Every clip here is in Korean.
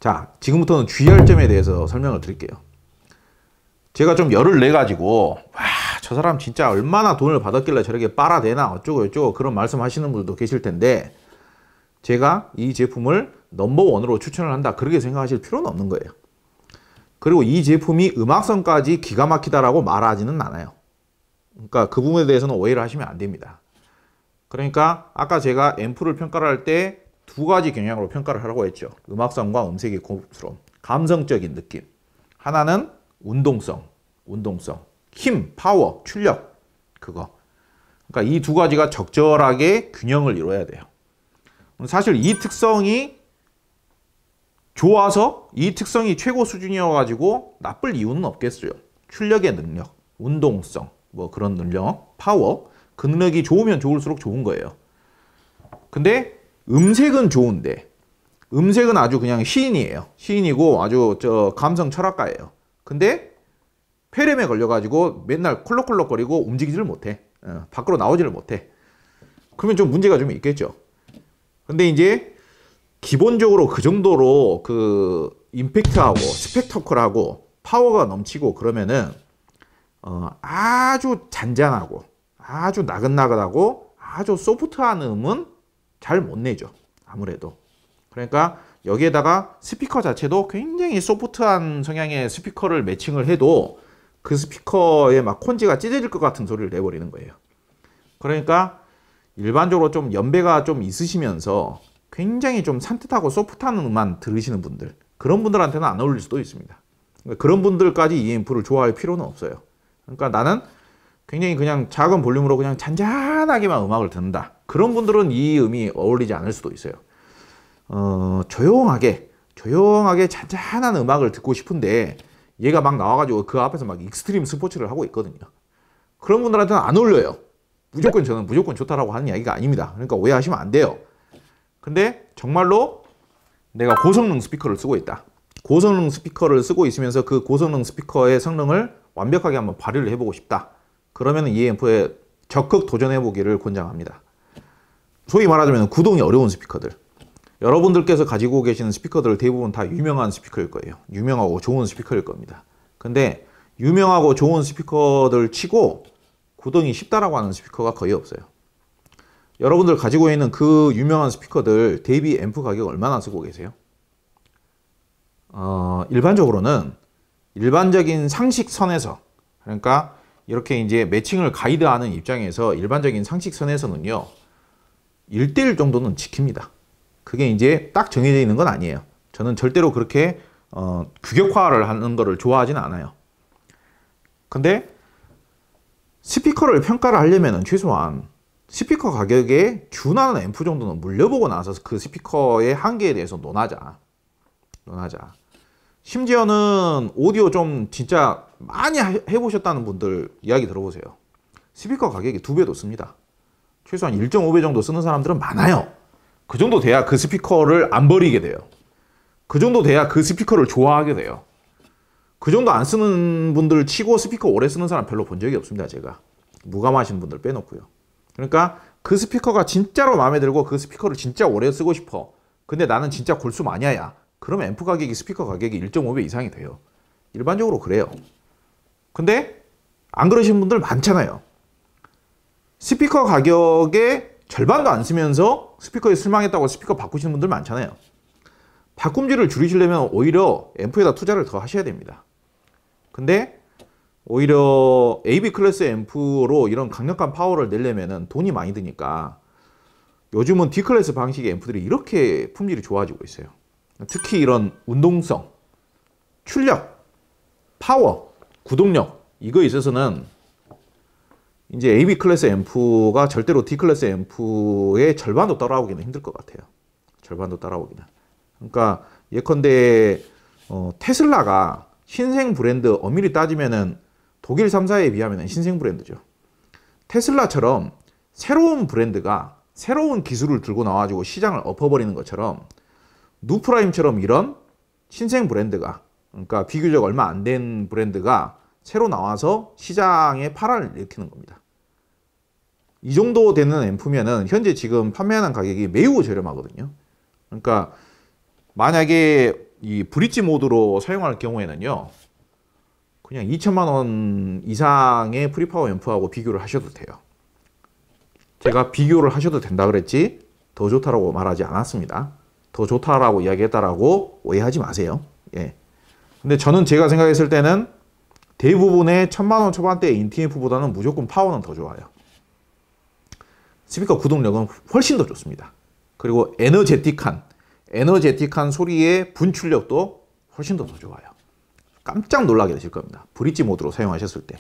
자, 지금부터는 주의할 점에 대해서 설명을 드릴게요. 제가 좀 열을 내가지고 와, 저 사람 진짜 얼마나 돈을 받았길래 저렇게 빨아대나 어쩌고 저쩌고 그런 말씀 하시는 분들도 계실 텐데, 제가 이 제품을 넘버원으로 추천을 한다 그렇게 생각하실 필요는 없는 거예요. 그리고 이 제품이 음악성까지 기가 막히다라고 말하지는 않아요. 그러니까 그 부분에 대해서는 오해를 하시면 안 됩니다. 그러니까 아까 제가 앰프를 평가를 할 때 두 가지 경향으로 평가를 하라고 했죠. 음악성과 음색의 고급스러움, 감성적인 느낌. 하나는 운동성, 힘, 파워, 출력, 그거. 그러니까 이 두 가지가 적절하게 균형을 이루어야 돼요. 사실 이 특성이 좋아서 이 특성이 최고 수준이어가지고 나쁠 이유는 없겠어요. 출력의 능력, 운동성, 뭐 그런 능력, 파워, 그 능력이 좋으면 좋을수록 좋은 거예요. 근데 음색은 좋은데, 음색은 아주 그냥 시인이에요. 시인이고 아주 감성 철학가예요. 근데 폐렴에 걸려가지고 맨날 콜록콜록거리고 움직이지를 못해. 밖으로 나오지를 못해. 그러면 좀 문제가 좀 있겠죠. 근데 이제 기본적으로 그 정도로 그 임팩트하고 스펙터클하고 파워가 넘치고 그러면은 아주 잔잔하고 아주 나긋나긋하고 아주 소프트한 음은 잘 못 내죠. 아무래도. 그러니까 여기에다가 스피커 자체도 굉장히 소프트한 성향의 스피커를 매칭을 해도 그 스피커에 막 콘지가 찢어질 것 같은 소리를 내버리는 거예요. 그러니까 일반적으로 좀 연배가 좀 있으시면서 굉장히 좀 산뜻하고 소프트한 음만 들으시는 분들, 그런 분들한테는 안 어울릴 수도 있습니다. 그러니까 그런 분들까지 이 앰프를 좋아할 필요는 없어요. 그러니까 나는 굉장히 그냥 작은 볼륨으로 그냥 잔잔하게만 음악을 듣는다. 그런 분들은 이 음이 어울리지 않을 수도 있어요. 조용하게 잔잔한 음악을 듣고 싶은데 얘가 막 나와가지고 그 앞에서 막 익스트림 스포츠를 하고 있거든요. 그런 분들한테는 안 어울려요. 저는 무조건 좋다라고 하는 이야기가 아닙니다. 그러니까 오해하시면 안 돼요. 근데 정말로 내가 고성능 스피커를 쓰고 있다. 고성능 스피커를 쓰고 있으면서 그 고성능 스피커의 성능을 완벽하게 한번 발휘를 해보고 싶다. 그러면 이 앰프에 적극 도전해보기를 권장합니다. 소위 말하자면 구동이 어려운 스피커들. 여러분들께서 가지고 계시는 스피커들 대부분 다 유명한 스피커일 거예요. 유명하고 좋은 스피커일 겁니다. 근데 유명하고 좋은 스피커들 치고 구동이 쉽다라고 하는 스피커가 거의 없어요. 여러분들 가지고 있는 그 유명한 스피커들 대비 앰프 가격 얼마나 쓰고 계세요? 일반적으로는 일반적인 상식선에서, 그러니까 이렇게 이제 매칭을 가이드하는 입장에서 일반적인 상식선에서는요, 1:1 정도는 지킵니다. 그게 이제 딱 정해져 있는 건 아니에요. 저는 절대로 그렇게 규격화를 하는 거를 좋아하지는 않아요. 근데 스피커를 평가를 하려면 최소한 스피커 가격에 준하는 앰프 정도는 물려보고 나서 그 스피커의 한계에 대해서 논하자. 심지어는 오디오 좀 진짜 많이 해보셨다는 분들 이야기 들어보세요. 스피커 가격이 2배도 씁니다. 최소한 1.5배 정도 쓰는 사람들은 많아요. 그 정도 돼야 그 스피커를 안 버리게 돼요. 그 정도 돼야 그 스피커를 좋아하게 돼요. 그 정도 안 쓰는 분들 치고 스피커 오래 쓰는 사람 별로 본 적이 없습니다. 제가. 무감하신 분들 빼놓고요. 그러니까 그 스피커가 진짜로 마음에 들고 그 스피커를 진짜 오래 쓰고 싶어. 근데 나는 진짜 골수 마니아야. 그러면 앰프 가격이 스피커 가격이 1.5배 이상이 돼요. 일반적으로 그래요. 근데 안 그러신 분들 많잖아요. 스피커 가격의 절반도 안 쓰면서 스피커에 실망했다고 스피커 바꾸시는 분들 많잖아요. 바꿈질을 줄이시려면 오히려 앰프에다 투자를 더 하셔야 됩니다. 근데 오히려 AB 클래스 앰프로 이런 강력한 파워를 내려면 돈이 많이 드니까 요즘은 D 클래스 방식의 앰프들이 이렇게 품질이 좋아지고 있어요. 특히 이런 운동성, 출력, 파워, 구동력, 이거에 있어서는 이제 AB 클래스 앰프가 절대로 D 클래스 앰프의 절반도 따라오기는 힘들 것 같아요. 절반도 따라오기는. 그러니까 예컨대 테슬라가 신생 브랜드, 엄밀히 따지면은 독일 3사에 비하면 신생 브랜드죠. 테슬라처럼 새로운 브랜드가 새로운 기술을 들고 나와가지고 시장을 엎어버리는 것처럼 누프라임처럼 이런 신생 브랜드가, 그러니까 비교적 얼마 안 된 브랜드가 새로 나와서 시장에 파란을 일으키는 겁니다. 이 정도 되는 앰프면은 현재 지금 판매하는 가격이 매우 저렴하거든요. 그러니까 만약에 이 브릿지 모드로 사용할 경우에는요, 그냥 2천만 원 이상의 프리파워 앰프하고 비교를 하셔도 돼요. 제가 비교를 하셔도 된다 그랬지 더 좋다라고 말하지 않았습니다. 더 좋다라고 이야기했다라고 오해하지 마세요. 예. 근데 저는 제가 생각했을 때는 대부분의 1000만 원 초반대의 인티앰프보다는 무조건 파워는 더 좋아요. 스피커 구동력은 훨씬 더 좋습니다. 그리고 에너제틱한 소리의 분출력도 훨씬 더 좋아요. 깜짝 놀라게 되실 겁니다. 브릿지 모드로 사용하셨을 때.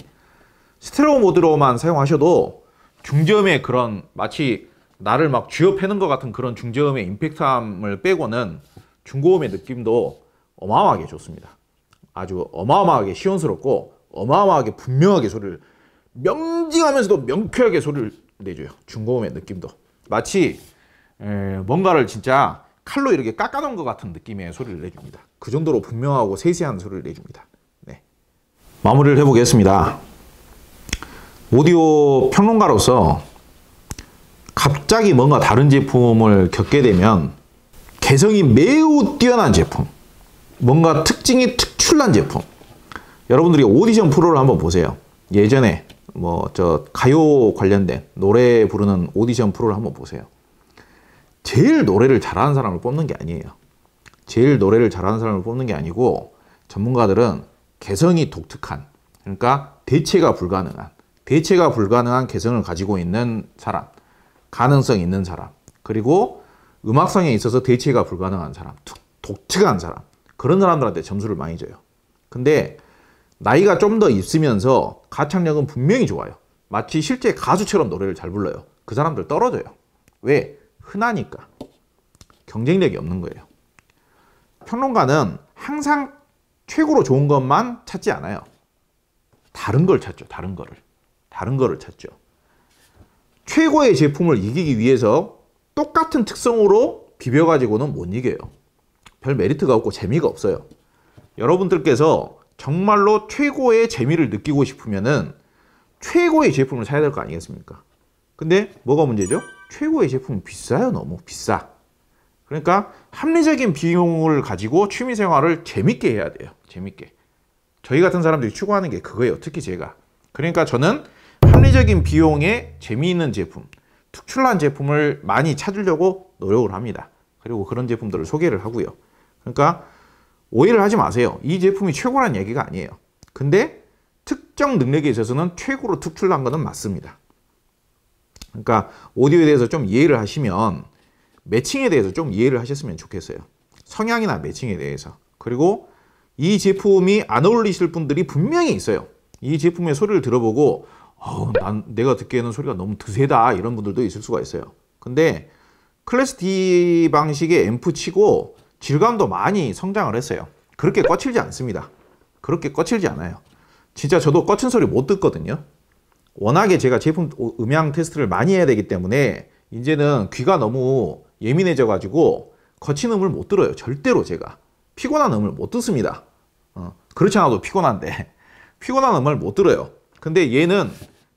스테레오 모드로만 사용하셔도 중저음의 그런 마치 나를 막 쥐어 패는 것 같은 그런 중저음의 임팩트함을 빼고는 중고음의 느낌도 어마어마하게 좋습니다. 아주 어마어마하게 시원스럽고 어마어마하게 분명하게 소리를 명징하면서도 명쾌하게 소리를 내줘요. 중고음의 느낌도 마치 뭔가를 진짜 칼로 이렇게 깎아놓은 것 같은 느낌의 소리를 내줍니다. 그 정도로 분명하고 세세한 소리를 내줍니다. 네. 마무리를 해보겠습니다. 오디오 평론가로서 갑자기 뭔가 다른 제품을 겪게 되면 개성이 매우 뛰어난 제품, 뭔가 특징이 특출난 제품, 여러분들이 오디션 프로를 한번 보세요. 예전에 가요 관련된 노래 부르는 오디션 프로를 한번 보세요. 제일 노래를 잘하는 사람을 뽑는 게 아니에요. 제일 노래를 잘하는 사람을 뽑는 게 아니고 전문가들은 개성이 독특한, 그러니까 대체가 불가능한 개성을 가지고 있는 사람, 가능성 있는 사람, 그리고 음악성에 있어서 대체가 불가능한 사람, 독특한 사람, 그런 사람들한테 점수를 많이 줘요. 근데 나이가 좀 더 있으면서 가창력은 분명히 좋아요. 마치 실제 가수처럼 노래를 잘 불러요. 그 사람들 떨어져요. 왜? 흔하니까. 경쟁력이 없는 거예요. 평론가는 항상 최고로 좋은 것만 찾지 않아요. 다른 걸 찾죠. 다른 거를 찾죠. 최고의 제품을 이기기 위해서 똑같은 특성으로 비벼가지고는 못 이겨요. 별 메리트가 없고 재미가 없어요. 여러분들께서 정말로 최고의 재미를 느끼고 싶으면은 최고의 제품을 사야 될 거 아니겠습니까? 근데 뭐가 문제죠? 최고의 제품은 비싸요. 너무 비싸. 그러니까 합리적인 비용을 가지고 취미생활을 재밌게 해야 돼요. 재밌게. 저희 같은 사람들이 추구하는 게 그거예요. 특히 제가. 그러니까 저는 합리적인 비용에 재미있는 제품, 특출난 제품을 많이 찾으려고 노력을 합니다. 그리고 그런 제품들을 소개를 하고요. 그러니까 오해를 하지 마세요. 이 제품이 최고란 얘기가 아니에요. 근데 특정 능력에 있어서는 최고로 특출난 것은 맞습니다. 그러니까 오디오에 대해서 좀 이해를 하시면 매칭에 대해서 좀 이해를 하셨으면 좋겠어요. 성향이나 매칭에 대해서. 그리고 이 제품이 안 어울리실 분들이 분명히 있어요. 이 제품의 소리를 들어보고 내가 듣기에는 소리가 너무 드세다 이런 분들도 있을 수가 있어요. 근데 클래스 D 방식의 앰프 치고 질감도 많이 성장을 했어요. 그렇게 거칠지 않습니다. 그렇게 거칠지 않아요. 진짜 저도 거친 소리 못 듣거든요. 워낙에 제가 제품 음향 테스트를 많이 해야 되기 때문에 이제는 귀가 너무 예민해져 가지고 거친 음을 못 들어요. 절대로 제가. 피곤한 음을 못 듣습니다. 그렇지 않아도 피곤한데 피곤한 음을 못 들어요. 근데 얘는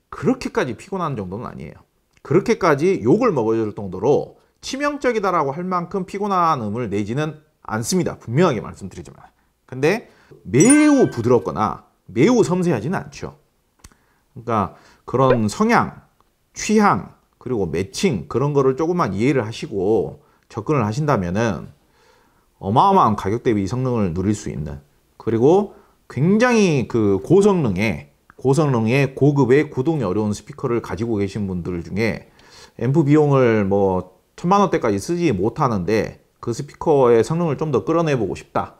그렇게까지 피곤한 정도는 아니에요. 그렇게까지 욕을 먹어줄 정도로 치명적이다라고 할 만큼 피곤한 음을 내지는 않습니다. 분명하게 말씀드리지만. 근데 매우 부드럽거나 매우 섬세하지는 않죠. 그러니까 그런 성향, 취향, 그리고 매칭 그런 거를 조금만 이해를 하시고 접근을 하신다면은 어마어마한 가격 대비 성능을 누릴 수 있는, 그리고 굉장히 그 고성능의 고급의 구동이 어려운 스피커를 가지고 계신 분들 중에 앰프 비용을 1000만 원대까지 쓰지 못하는데 그 스피커의 성능을 좀 더 끌어내보고 싶다.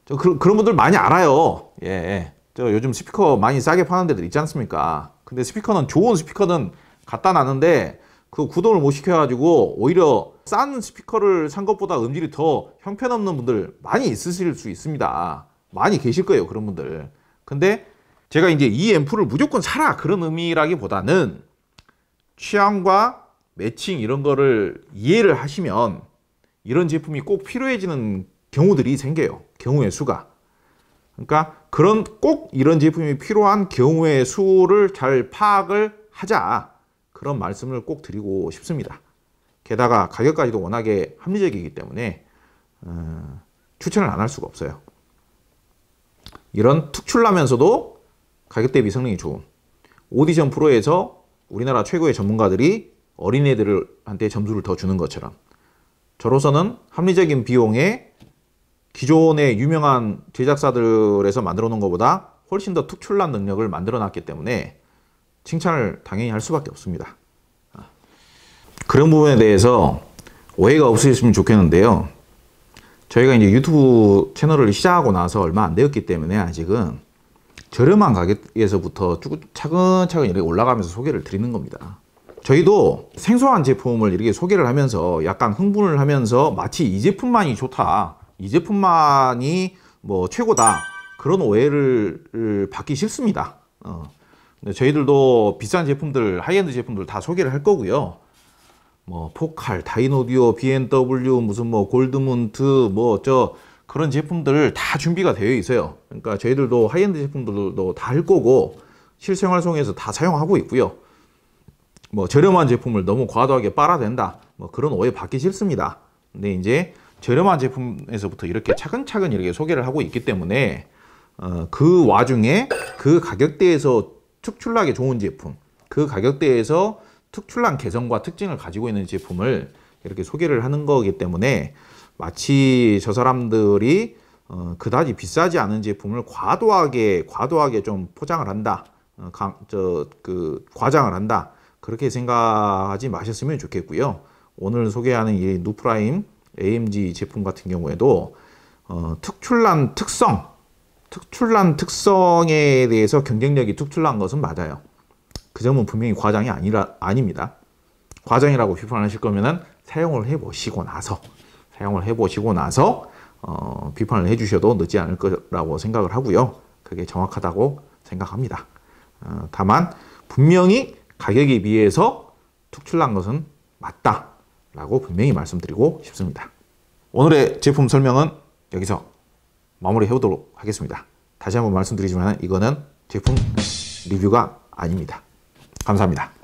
그런 분들 많이 알아요. 예. 저 요즘 스피커 많이 싸게 파는 데들 있지 않습니까? 근데 스피커는 좋은 스피커는 갖다 놨는데 그 구동을 못 시켜가지고 오히려 싼 스피커를 산 것보다 음질이 더 형편없는 분들 많이 있으실 수 있습니다. 많이 계실 거예요, 그런 분들. 근데 제가 이제 이 앰프를 무조건 사라 그런 의미라기보다는 취향과 매칭 이런 거를 이해를 하시면 이런 제품이 꼭 필요해지는 경우들이 생겨요. 경우의 수가. 그러니까 꼭 이런 제품이 필요한 경우의 수를 잘 파악을 하자. 그런 말씀을 꼭 드리고 싶습니다. 게다가 가격까지도 워낙에 합리적이기 때문에 추천을 안 할 수가 없어요. 이런 특출나면서도 가격 대비 성능이 좋은 오디션 프로에서 우리나라 최고의 전문가들이 어린애들한테 점수를 더 주는 것처럼 저로서는 합리적인 비용에 기존의 유명한 제작사들에서 만들어 놓은 것보다 훨씬 더 특출난 능력을 만들어 놨기 때문에 칭찬을 당연히 할 수밖에 없습니다. 그런 부분에 대해서 오해가 없으셨으면 좋겠는데요. 저희가 이제 유튜브 채널을 시작하고 나서 얼마 안 되었기 때문에 아직은 저렴한 가격에서부터 차근차근 이렇게 올라가면서 소개를 드리는 겁니다. 저희도 생소한 제품을 이렇게 소개를 하면서 약간 흥분을 하면서 마치 이 제품만이 좋다, 이 제품만이 뭐 최고다, 그런 오해를 받기 싫습니다. 근데 저희들도 비싼 제품들, 하이엔드 제품들 다 소개를 할 거고요. 뭐 포칼, 다이노디오, B&W, 무슨 뭐 골드문트, 뭐 그런 제품들 다 준비가 되어 있어요. 그러니까 저희들도 하이엔드 제품들도 다 할 거고 실생활성에서 다 사용하고 있고요. 뭐 저렴한 제품을 너무 과도하게 빨아댄다, 뭐 그런 오해 받기 싫습니다. 근데 이제 저렴한 제품에서부터 이렇게 차근차근 이렇게 소개를 하고 있기 때문에 그 와중에 그 가격대에서 특출나게 좋은 제품, 그 가격대에서 특출난 개성과 특징을 가지고 있는 제품을 이렇게 소개를 하는 거기 때문에 마치 저 사람들이 그다지 비싸지 않은 제품을 과도하게 좀 포장을 한다, 과장을 한다, 그렇게 생각하지 마셨으면 좋겠고요. 오늘 소개하는 이 누프라임 AMG 제품 같은 경우에도 특출난 특성에 대해서 경쟁력이 특출난 것은 맞아요. 그 점은 분명히 과장이 아닙니다. 과장이라고 비판하실 거면은 사용을 해보시고 나서 비판을 해주셔도 늦지 않을 거라고 생각을 하고요. 그게 정확하다고 생각합니다. 다만 분명히 가격에 비해서 특출난 것은 맞다라고 분명히 말씀드리고 싶습니다. 오늘의 제품 설명은 여기서 마무리 해보도록 하겠습니다. 다시 한번 말씀드리지만 이거는 제품 리뷰가 아닙니다. 감사합니다.